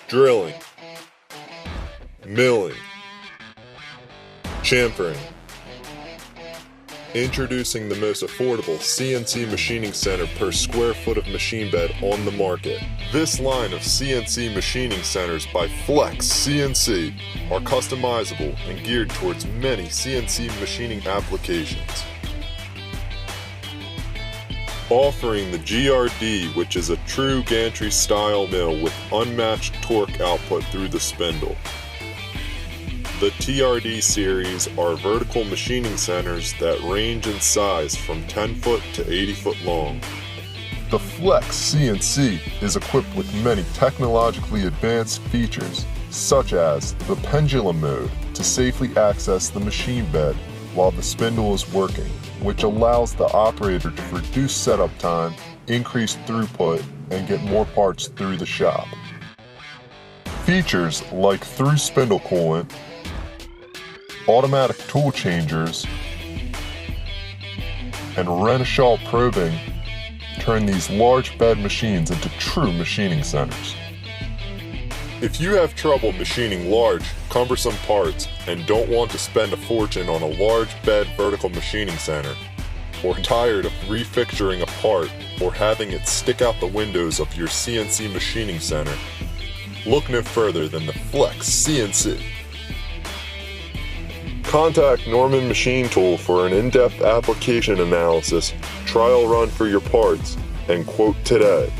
drilling, milling, chamfering. Introducing the most affordable CNC machining center per square foot of machine bed on the market. This line of CNC machining centers by FlexCNC are customizable and geared towards many CNC machining applications. Offering the GRD, which is a true gantry style mill with unmatched torque output through the spindle. The TRD series are vertical machining centers that range in size from 10 foot to 80 foot long. The FlexCNC is equipped with many technologically advanced features, such as the pendulum mode to safely access the machine bed while the spindle is working, which allows the operator to reduce setup time, increase throughput, and get more parts through the shop. Features like through spindle coolant, automatic tool changers, and Renishaw probing turn these large bed machines into true machining centers. If you have trouble machining large, cumbersome parts and don't want to spend a fortune on a large bed vertical machining center, or tired of refixturing a part or having it stick out the windows of your CNC machining center, look no further than the FlexCNC. Contact Norman Machine Tool for an in-depth application analysis, trial run for your parts, and quote today.